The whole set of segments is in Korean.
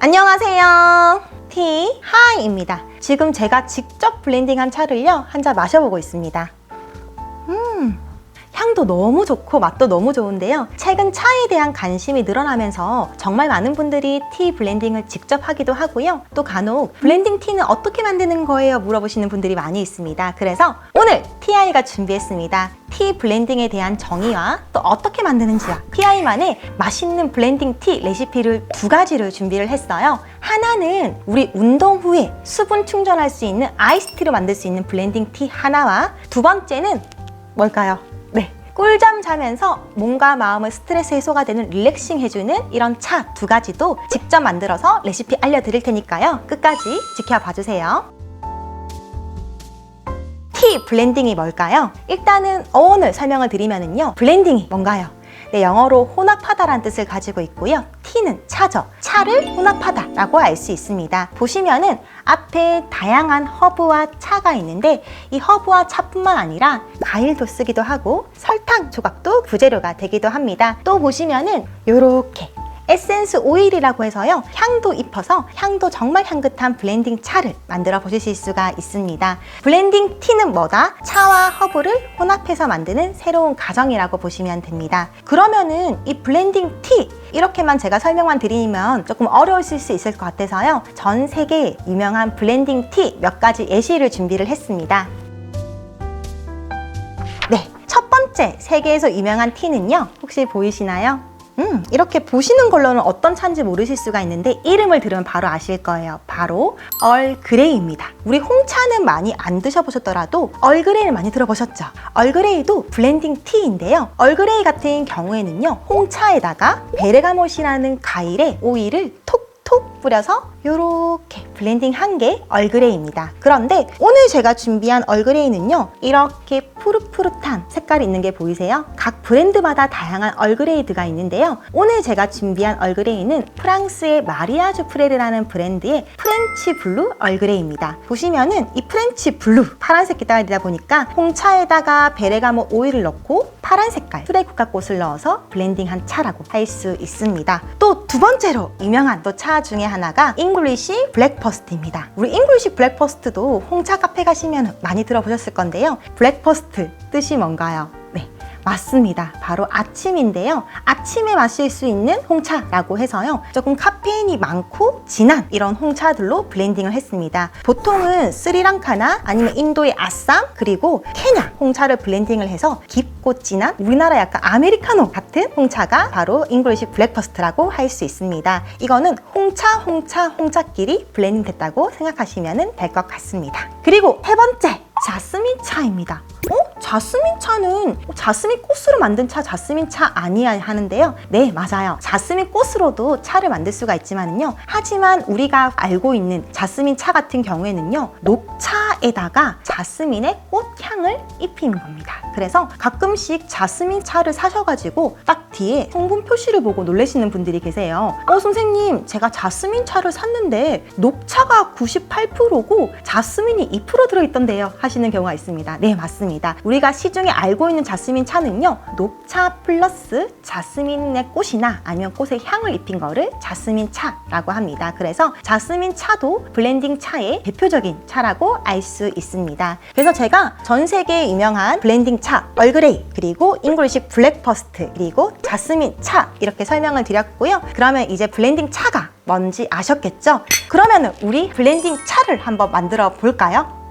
안녕하세요. 티 하이입니다. 지금 제가 직접 블렌딩한 차를요, 한 잔 마셔보고 있습니다. 향도 너무 좋고 맛도 너무 좋은데요. 최근 차에 대한 관심이 늘어나면서 정말 많은 분들이 티 블렌딩을 직접 하기도 하고요. 또 간혹 블렌딩 티는 어떻게 만드는 거예요? 물어보시는 분들이 많이 있습니다. 그래서 오늘 TI가 준비했습니다. 티 블렌딩에 대한 정의와 또 어떻게 만드는지와 TI만의 맛있는 블렌딩 티 레시피를 두 가지를 준비를 했어요. 하나는 우리 운동 후에 수분 충전할 수 있는 아이스티로 만들 수 있는 블렌딩 티 하나와 두 번째는 뭘까요? 네, 꿀잠 자면서 몸과 마음의 스트레스 해소가 되는 릴렉싱 해주는 이런 차 두 가지도 직접 만들어서 레시피 알려드릴 테니까요. 끝까지 지켜봐 주세요. 티 블렌딩이 뭘까요? 일단은 어원을 설명을 드리면요. 블렌딩이 뭔가요? 네, 영어로 혼합하다라는 뜻을 가지고 있고요. 티는 차죠. 차를 혼합하다라고 알 수 있습니다. 보시면은 앞에 다양한 허브와 차가 있는데 이 허브와 차뿐만 아니라 과일도 쓰기도 하고 설탕 조각도 부재료가 되기도 합니다. 또 보시면은 요렇게 에센스 오일이라고 해서요, 향도 입혀서 향도 정말 향긋한 블렌딩 차를 만들어 보실 수가 있습니다. 블렌딩 티는 뭐다? 차와 허브를 혼합해서 만드는 새로운 과정이라고 보시면 됩니다. 그러면은 이 블렌딩 티 이렇게만 제가 설명만 드리면 조금 어려우실 수 있을 것 같아서요, 전 세계 유명한 블렌딩 티 몇 가지 예시를 준비를 했습니다. 네, 첫 번째 세계에서 유명한 티는요, 혹시 보이시나요? 이렇게 보시는 걸로는 어떤 차인지 모르실 수가 있는데 이름을 들으면 바로 아실 거예요. 바로 얼그레이입니다. 우리 홍차는 많이 안 드셔보셨더라도 얼그레이를 많이 들어보셨죠? 얼그레이도 블렌딩 티인데요. 얼그레이 같은 경우에는요, 홍차에다가 베르가못이라는 과일의 오일을 톡톡 뿌려서 이렇게 블렌딩한 게 얼그레이입니다. 그런데 오늘 제가 준비한 얼그레이는요, 이렇게 푸릇푸릇한 색깔이 있는 게 보이세요? 각 브랜드마다 다양한 얼그레이드가 있는데요. 오늘 제가 준비한 얼그레이는 프랑스의 마리아주 프레르라는 브랜드의 프렌치 블루 얼그레이입니다. 보시면은 이 프렌치 블루, 파란색 빛깔이다 보니까 홍차에다가 베르가못 오일을 넣고 파란 색깔 수레쿠카 꽃을 넣어서 블렌딩한 차라고 할 수 있습니다. 또 두 번째로 유명한 또 차 중에 하나가 잉글리시 블랙퍼스트입니다. 우리 잉글리시 블랙퍼스트도 홍차 카페 가시면 많이 들어보셨을 건데요. 블랙퍼스트 뜻이 뭔가요? 네, 맞습니다. 바로 아침인데요. 아침에 마실 수 있는 홍차라고 해서요, 조금 카페인이 많고 진한 이런 홍차들로 블렌딩을 했습니다. 보통은 스리랑카나 아니면 인도의 아쌈 그리고 케냐 홍차를 블렌딩을 해서 깊고 진한 우리나라 약간 아메리카노 같은 홍차가 바로 잉글리시 블랙퍼스트라고 할 수 있습니다. 이거는 홍차끼리 블렌딩 됐다고 생각하시면 될 것 같습니다. 그리고 세 번째, 자스민 차입니다. 자스민 차는 자스민 꽃으로 만든 차 자스민 차 아니야 하는데요. 네, 맞아요. 자스민 꽃으로도 차를 만들 수가 있지만요. 하지만 우리가 알고 있는 자스민 차 같은 경우에는요, 녹차에다가 자스민의 꽃향을 입히는 겁니다. 그래서 가끔씩 자스민 차를 사셔가지고 딱 뒤에 성분 표시를 보고 놀라시는 분들이 계세요. 선생님, 제가 자스민 차를 샀는데 녹차가 98%고 자스민이 2% 들어있던데요 하시는 경우가 있습니다. 네, 맞습니다. 우리가 시중에 알고 있는 자스민 차는요, 녹차 플러스 자스민의 꽃이나 아니면 꽃의 향을 입힌 거를 자스민 차라고 합니다. 그래서 자스민 차도 블렌딩 차의 대표적인 차라고 알 수 있습니다. 그래서 제가 전 세계에 유명한 블렌딩 차, 얼그레이, 그리고 잉글리시 블랙퍼스트, 그리고 자스민 차 이렇게 설명을 드렸고요. 그러면 이제 블렌딩 차가 뭔지 아셨겠죠? 그러면 우리 블렌딩 차를 한번 만들어 볼까요?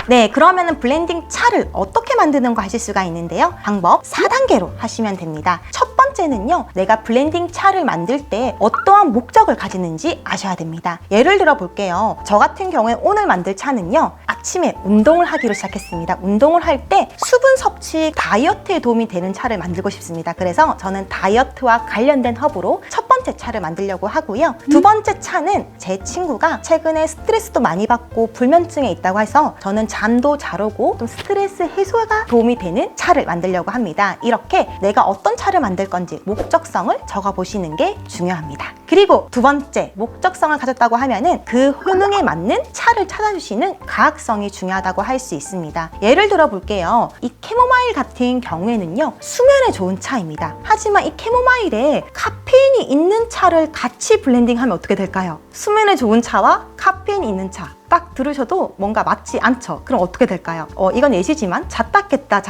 네, 그러면은 블렌딩 차를 어떻게 만드는가 하실 수가 있는데요. 방법 4단계로 하시면 됩니다. 첫 번째는요, 내가 블렌딩 차를 만들 때 어떠한 목적을 가지는지 아셔야 됩니다. 예를 들어 볼게요. 저 같은 경우에 오늘 만들 차는요, 아침에 운동을 하기로 시작했습니다. 운동을 할 때 수분 섭취, 다이어트에 도움이 되는 차를 만들고 싶습니다. 그래서 저는 다이어트와 관련된 허브로 첫 번째 차를 만들려고 하고요. 두 번째 차는 제 친구가 최근에 스트레스도 많이 받고 불면증에 있다고 해서 저는 잠도 잘 오고 좀 스트레스 해소가 도움이 되는 차를 만들려고 합니다. 이렇게 내가 어떤 차를 만들 건지 목적성을 적어 보시는 게 중요합니다. 그리고 두 번째, 목적성을 가졌다고 하면은 그 효능에 맞는 차를 찾아주시는 가학성이 중요하다고 할 수 있습니다. 예를 들어 볼게요. 이 캐모마일 같은 경우에는요, 수면에 좋은 차입니다. 하지만 이 캐모마일에 카페인이 있는 차를 같이 블렌딩하면 어떻게 될까요? 수면에 좋은 차와 카페인이 있는 차 딱 들으셔도 뭔가 맞지 않죠? 그럼 어떻게 될까요? 이건 예시지만 잤다 깼다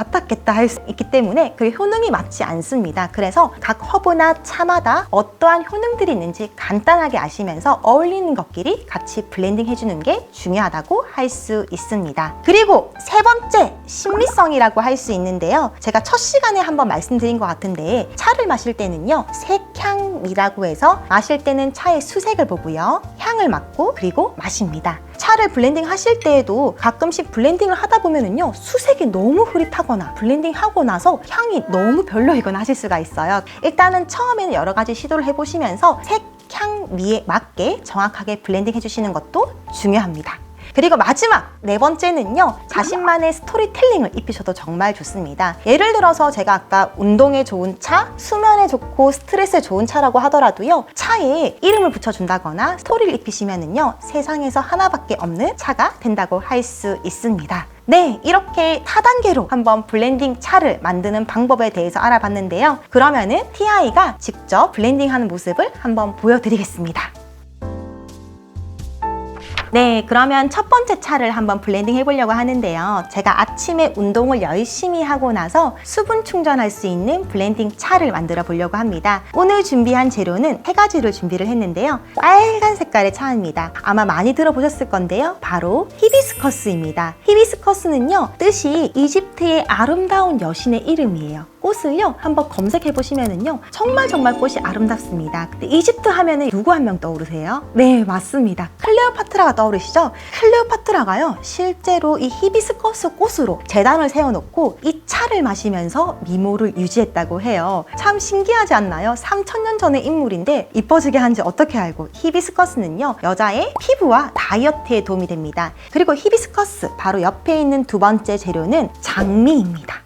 할 수 있기 때문에 그 효능이 맞지 않습니다. 그래서 각 허브나 차마다 어떠한 효능들이 있는지 간단하게 아시면서 어울리는 것끼리 같이 블렌딩 해주는 게 중요하다고 할 수 있습니다. 그리고 세 번째, 신미성이라고 할 수 있는데요. 제가 첫 시간에 한번 말씀드린 것 같은데 차를 마실 때는요, 색향이라고 해서 마실 때는 차의 수색을 보고요, 향을 맡고 그리고 마십니다. 차를 블렌딩 하실 때에도 가끔씩 블렌딩을 하다 보면은요, 수색이 너무 흐릿하거나 블렌딩 하고 나서 향이 너무 별로이거나 하실 수가 있어요. 일단은 처음에는 여러 가지 시도를 해보시면서 색, 향, 미에 맞게 정확하게 블렌딩 해주시는 것도 중요합니다. 그리고 마지막 네 번째는요, 자신만의 스토리텔링을 입히셔도 정말 좋습니다. 예를 들어서 제가 아까 운동에 좋은 차, 수면에 좋고 스트레스에 좋은 차라고 하더라도요, 차에 이름을 붙여준다거나 스토리를 입히시면은요, 세상에서 하나밖에 없는 차가 된다고 할 수 있습니다. 네, 이렇게 4단계로 한번 블렌딩 차를 만드는 방법에 대해서 알아봤는데요. 그러면은 TI가 직접 블렌딩하는 모습을 한번 보여드리겠습니다. 네, 그러면 첫 번째 차를 한번 블렌딩 해보려고 하는데요. 제가 아침에 운동을 열심히 하고 나서 수분 충전할 수 있는 블렌딩 차를 만들어 보려고 합니다. 오늘 준비한 재료는 3가지를 준비를 했는데요. 빨간 색깔의 차입니다. 아마 많이 들어보셨을 건데요. 바로 히비스커스입니다. 히비스커스는요, 뜻이 이집트의 아름다운 여신의 이름이에요. 꽃을요, 한번 검색해 보시면은요, 정말 꽃이 아름답습니다. 근데 이집트 하면은 누구 한 명 떠오르세요? 네, 맞습니다. 클레오파트라가 떠오르시죠? 클레오파트라가요, 실제로 이 히비스커스 꽃으로 제단을 세워놓고 이 차를 마시면서 미모를 유지했다고 해요. 참 신기하지 않나요? 3000년 전의 인물인데 이뻐지게 한지 어떻게 알고? 히비스커스는요, 여자의 피부와 다이어트에 도움이 됩니다. 그리고 히비스커스 바로 옆에 있는 두 번째 재료는 장미입니다.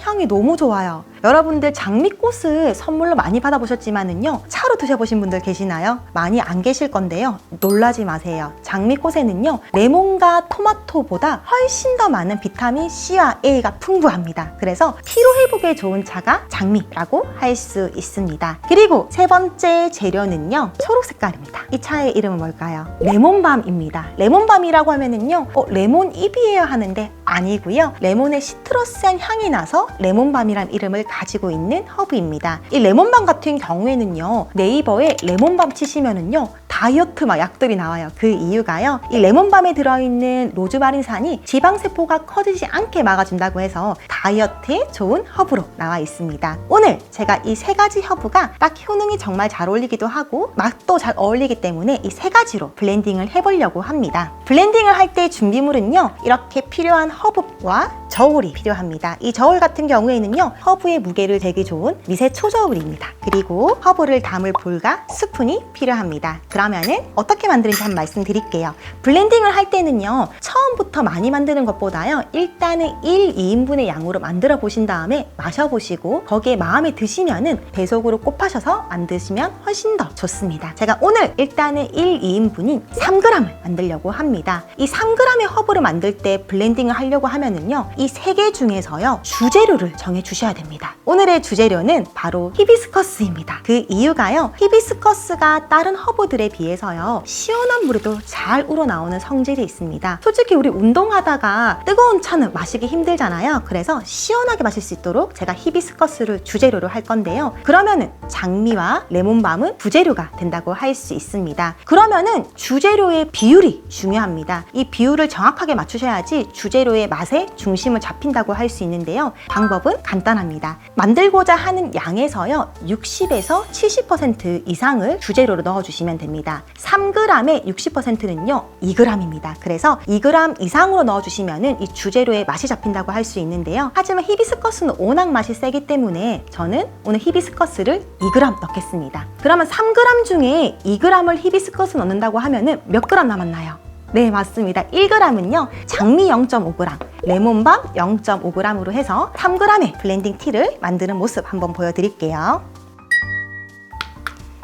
향이 너무 좋아요. 여러분들 장미꽃을 선물로 많이 받아보셨지만은요, 차로 드셔보신 분들 계시나요? 많이 안 계실 건데요. 놀라지 마세요. 장미꽃에는요, 레몬과 토마토보다 훨씬 더 많은 비타민 C와 A가 풍부합니다. 그래서 피로회복에 좋은 차가 장미라고 할 수 있습니다. 그리고 세 번째 재료는요, 초록 색깔입니다. 이 차의 이름은 뭘까요? 레몬밤입니다. 레몬밤이라고 하면은요, 레몬잎이에요 하는데 아니고요. 레몬의 시트러스한 향이 나서 레몬밤이란 이름을 가지고 있는 허브입니다. 이 레몬밤 같은 경우에는요, 네이버에 레몬밤 치시면은요, 다이어트 약들이 나와요. 그 이유가요, 이 레몬밤에 들어있는 로즈마린산이 지방세포가 커지지 않게 막아준다고 해서 다이어트에 좋은 허브로 나와 있습니다. 오늘 제가 이 3가지 허브가 딱 효능이 정말 잘 어울리기도 하고 맛도 잘 어울리기 때문에 이 3가지로 블렌딩을 해보려고 합니다. 블렌딩을 할 때 준비물은요, 이렇게 필요한 허브와 저울이 필요합니다. 이 저울 같은 경우에는요, 허브의 무게를 재기 좋은 미세 초저울입니다. 그리고 허브를 담을 볼과 스푼이 필요합니다. 그러면은 어떻게 만드는지 한번 말씀드릴게요. 블렌딩을 할 때는요, 처음부터 많이 만드는 것보다요, 일단은 1, 2인분의 양으로 만들어 보신 다음에 마셔보시고 거기에 마음에 드시면은 배속으로 곱하셔서 만드시면 훨씬 더 좋습니다. 제가 오늘 일단은 1, 2인분인 3g을 만들려고 합니다. 이 3g의 허브를 만들 때 블렌딩을 하려고 하면은요, 이 3개 중에서요, 주재료를 정해 주셔야 됩니다. 오늘의 주재료는 바로 히비스커스입니다. 그 이유가요, 히비스커스가 다른 허브들에 비해서요, 시원한 물에도 잘 우러나오는 성질이 있습니다. 솔직히 우리 운동하다가 뜨거운 차는 마시기 힘들잖아요. 그래서 시원하게 마실 수 있도록 제가 히비스커스를 주재료로 할 건데요. 그러면은 장미와 레몬밤은 부재료가 된다고 할 수 있습니다. 그러면은 주재료의 비율이 중요합니다. 이 비율을 정확하게 맞추셔야지 주재료의 맛에 중심을 잡힌다고 할 수 있는데요. 방법은 간단합니다. 만들고자 하는 양에서요, 60에서 70% 이상을 주재료로 넣어주시면 됩니다. 3g의 60%는요, 2g입니다. 그래서 2g 이상으로 넣어주시면 이 주재료의 맛이 잡힌다고 할 수 있는데요. 하지만 히비스커스는 워낙 맛이 세기 때문에 저는 오늘 히비스커스를 2g 넣겠습니다. 그러면 3g 중에 2g을 히비스커스 넣는다고 하면은 몇 g 남았나요? 네, 맞습니다. 1g은요, 장미 0.5g, 레몬밤 0.5g으로 해서 3g의 블렌딩 티를 만드는 모습 한번 보여드릴게요.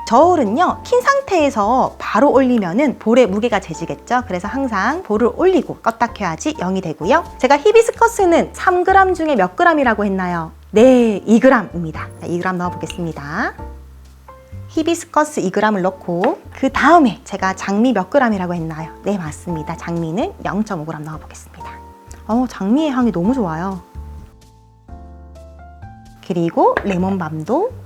저울은요, 킨 상태에서 바로 올리면은 볼의 무게가 재지겠죠. 그래서 항상 볼을 올리고 껐다 켜야지 0이 되고요. 제가 히비스커스는 3g 중에 몇 g이라고 했나요? 네, 2g입니다. 2g 넣어보겠습니다. 히비스커스 2g을 넣고 그 다음에 제가 장미 몇 g이라고 했나요? 네, 맞습니다. 장미는 0.5g 넣어보겠습니다. 장미의 향이 너무 좋아요. 그리고 레몬밤도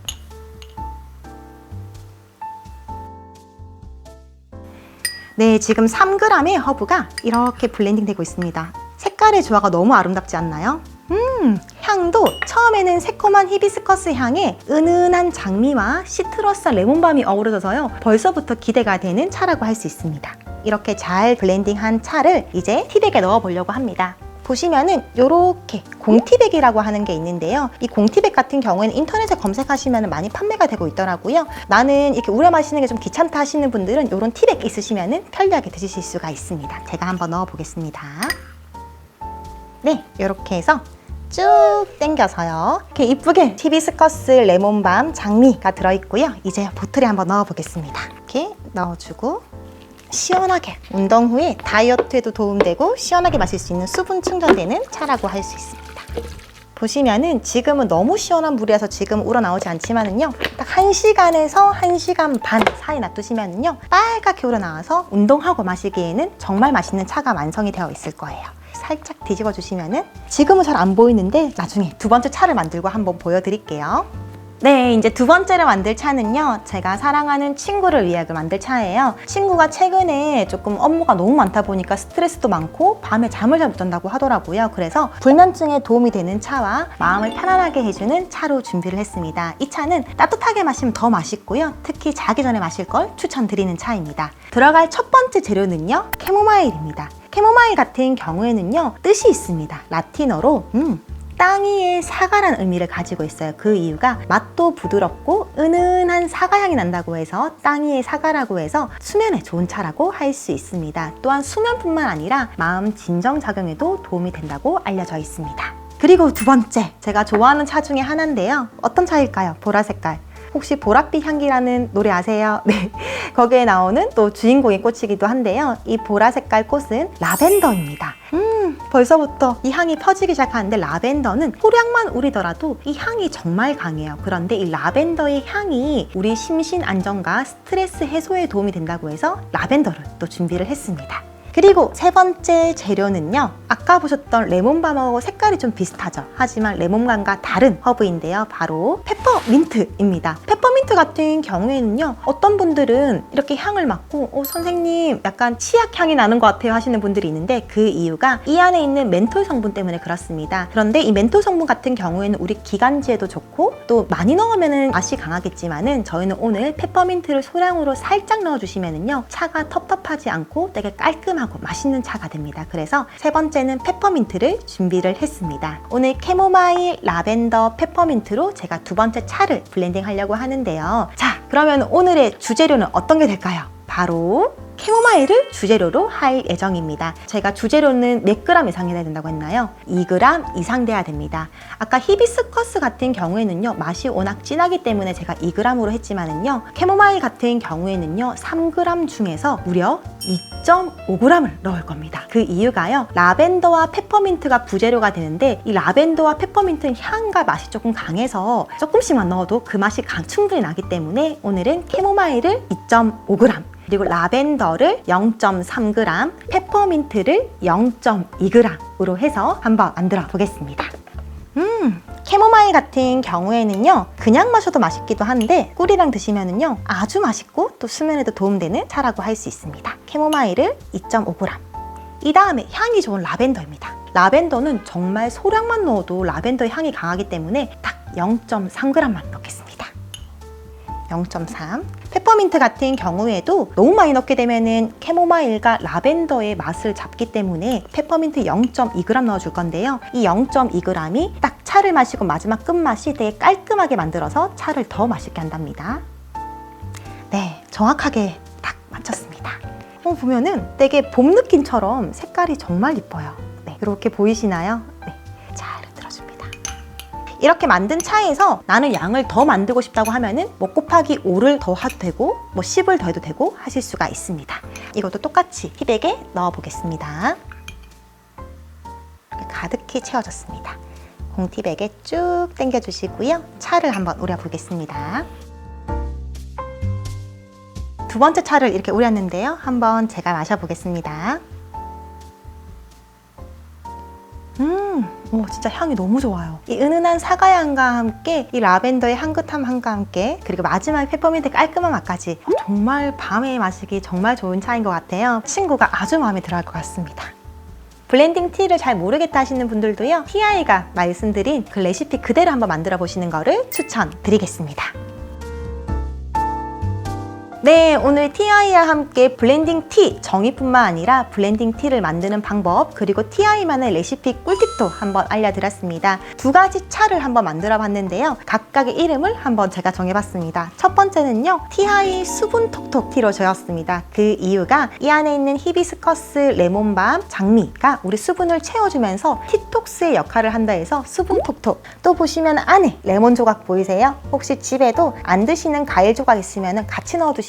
네, 지금 3g의 허브가 이렇게 블렌딩 되고 있습니다. 색깔의 조화가 너무 아름답지 않나요? 향도 처음에는 새콤한 히비스커스 향에 은은한 장미와 시트러스한 레몬밤이 어우러져서요, 벌써부터 기대가 되는 차라고 할 수 있습니다. 이렇게 잘 블렌딩한 차를 이제 티백에 넣어 보려고 합니다. 보시면은 이렇게 공티백이라고 하는 게 있는데요. 이 공티백 같은 경우에는 인터넷에 검색하시면 많이 판매가 되고 있더라고요. 나는 이렇게 우려 마시는 게 좀 귀찮다 하시는 분들은 이런 티백 있으시면은 편리하게 드실 수가 있습니다. 제가 한번 넣어 보겠습니다. 네, 이렇게 해서 쭉 당겨서요, 이렇게 이쁘게 히비스커스, 레몬밤, 장미가 들어있고요. 이제 보틀에 한번 넣어 보겠습니다. 이렇게 넣어주고 시원하게, 운동 후에 다이어트에도 도움되고 시원하게 마실 수 있는 수분 충전되는 차라고 할 수 있습니다. 보시면은 지금은 너무 시원한 물이라서 지금 우러나오지 않지만은요, 딱 1시간에서 1시간 반 사이 놔두시면은요, 빨갛게 우러나와서 운동하고 마시기에는 정말 맛있는 차가 완성이 되어 있을 거예요. 살짝 뒤집어 주시면은, 지금은 잘 안 보이는데 나중에 두 번째 차를 만들고 한번 보여드릴게요. 네, 이제 두 번째로 만들 차는요, 제가 사랑하는 친구를 위해 만들 차예요. 친구가 최근에 조금 업무가 너무 많다 보니까 스트레스도 많고 밤에 잠을 잘 못 잔다고 하더라고요. 그래서 불면증에 도움이 되는 차와 마음을 편안하게 해주는 차로 준비를 했습니다. 이 차는 따뜻하게 마시면 더 맛있고요, 특히 자기 전에 마실 걸 추천드리는 차입니다. 들어갈 첫 번째 재료는요, 캐모마일입니다. 캐모마일 같은 경우에는요, 뜻이 있습니다. 라틴어로 땅 위의 사과라는 의미를 가지고 있어요. 그 이유가 맛도 부드럽고 은은한 사과향이 난다고 해서 땅 위의 사과라고 해서 수면에 좋은 차라고 할 수 있습니다. 또한 수면뿐만 아니라 마음 진정작용에도 도움이 된다고 알려져 있습니다. 그리고 두 번째, 제가 좋아하는 차 중에 하나인데요. 어떤 차일까요? 보라색깔. 혹시 보랏빛 향기라는 노래 아세요? 네, 거기에 나오는 또 주인공의 꽃이기도 한데요. 이 보라 색깔 꽃은 라벤더입니다. 벌써부터 이 향이 퍼지기 시작하는데, 라벤더는 소량만 우리더라도 이 향이 정말 강해요. 그런데 이 라벤더의 향이 우리 심신 안정과 스트레스 해소에 도움이 된다고 해서 라벤더를 또 준비를 했습니다. 그리고 세 번째 재료는요, 아까 보셨던 레몬밤하고 색깔이 좀 비슷하죠. 하지만 레몬밤과 다른 허브인데요, 바로 페퍼민트입니다. 페퍼민트 같은 경우에는요, 어떤 분들은 이렇게 향을 맡고 선생님 약간 치약 향이 나는 것 같아요 하시는 분들이 있는데, 그 이유가 이 안에 있는 멘톨 성분 때문에 그렇습니다. 그런데 이 멘톨 성분 같은 경우에는 우리 기관지에도 좋고, 또 많이 넣으면 맛이 강하겠지만은 저희는 오늘 페퍼민트를 소량으로 살짝 넣어주시면은요, 차가 텁텁하지 않고 되게 깔끔하고 맛있는 차가 됩니다. 그래서 세 번째는 페퍼민트를 준비를 했습니다. 오늘 캐모마일, 라벤더, 페퍼민트로 제가 두 번째 차를 블렌딩 하려고 하는데요. 자, 그러면 오늘의 주재료는 어떤 게 될까요? 바로 캐모마일을 주재료로 할 예정입니다. 제가 주재료는 몇 g 이상 해야 된다고 했나요? 2g 이상 돼야 됩니다. 아까 히비스커스 같은 경우에는요, 맛이 워낙 진하기 때문에 제가 2g으로 했지만은요, 캐모마일 같은 경우에는요, 3g 중에서 무려 2.5g을 넣을 겁니다. 그 이유가요, 라벤더와 페퍼민트가 부재료가 되는데, 이 라벤더와 페퍼민트는 향과 맛이 조금 강해서 조금씩만 넣어도 그 맛이 충분히 나기 때문에 오늘은 캐모마일을 2.5g, 그리고 라벤더를 0.3g, 페퍼민트를 0.2g으로 해서 한번 만들어 보겠습니다. 캐모마일 같은 경우에는요, 그냥 마셔도 맛있기도 한데 꿀이랑 드시면은요, 아주 맛있고 또 수면에도 도움되는 차라고 할 수 있습니다. 캐모마일을 2.5g. 이 다음에 향이 좋은 라벤더입니다. 라벤더는 정말 소량만 넣어도 라벤더의 향이 강하기 때문에 딱 0.3g만 넣겠습니다. 0.3. 페퍼민트 같은 경우에도 너무 많이 넣게 되면은 캐모마일과 라벤더의 맛을 잡기 때문에 페퍼민트 0.2g 넣어줄 건데요. 이 0.2g이 딱 차를 마시고 마지막 끝맛이 되게 깔끔하게 만들어서 차를 더 맛있게 한답니다. 네, 정확하게 딱 맞췄습니다. 보면은 되게 봄 느낌처럼 색깔이 정말 이뻐요. 네, 이렇게 보이시나요? 네, 잘 흔들어줍니다. 이렇게 만든 차에서 나는 양을 더 만들고 싶다고 하면은 뭐 곱하기 5를 더 해도 되고 뭐 10을 더 해도 되고 하실 수가 있습니다. 이것도 똑같이 티백에 넣어 보겠습니다. 가득히 채워졌습니다. 공티백에 쭉 당겨 주시고요. 차를 한번 우려 보겠습니다. 두 번째 차를 이렇게 우렸는데요. 한번 제가 마셔보겠습니다. 진짜 향이 너무 좋아요. 이 은은한 사과향과 함께 이 라벤더의 향긋함과 함께 그리고 마지막에 페퍼민트 깔끔한 맛까지 정말 밤에 마시기 정말 좋은 차인 것 같아요. 친구가 아주 마음에 들어 할 것 같습니다. 블렌딩 티를 잘 모르겠다 하시는 분들도요. TI가 말씀드린 그 레시피 그대로 한번 만들어 보시는 거를 추천드리겠습니다. 네, 오늘 TI와 함께 블렌딩 티 정의뿐만 아니라 블렌딩 티를 만드는 방법 그리고 TI만의 레시피 꿀팁도 한번 알려드렸습니다. 두 가지 차를 한번 만들어 봤는데요. 각각의 이름을 한번 제가 정해봤습니다. 첫 번째는요. TI 수분 톡톡 티로 저였습니다. 그 이유가 이 안에 있는 히비스커스, 레몬밤, 장미가 우리 수분을 채워주면서 티톡스의 역할을 한다 해서 수분 톡톡. 또 보시면 안에 레몬 조각 보이세요? 혹시 집에도 안 드시는 과일 조각 있으면 같이 넣어두시면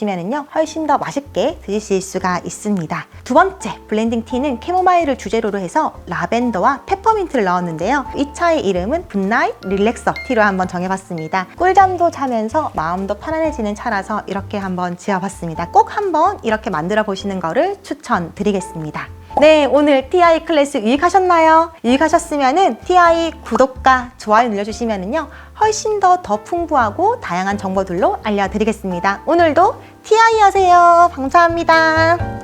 훨씬 더 맛있게 드실 수가 있습니다. 두 번째 블렌딩 티는 캐모마일을 주재료로 해서 라벤더와 페퍼민트를 넣었는데요. 이 차의 이름은 굿나잇 릴렉서 티로 한번 정해봤습니다. 꿀잠도 자면서 마음도 편안해지는 차라서 이렇게 한번 지어봤습니다. 꼭 한번 이렇게 만들어 보시는 거를 추천드리겠습니다. 네, 오늘 TI 클래스 유익하셨나요? 유익하셨으면 TI 구독과 좋아요 눌러주시면요 훨씬 더 풍부하고 다양한 정보들로 알려드리겠습니다. 오늘도 TI 하세요. 감사합니다.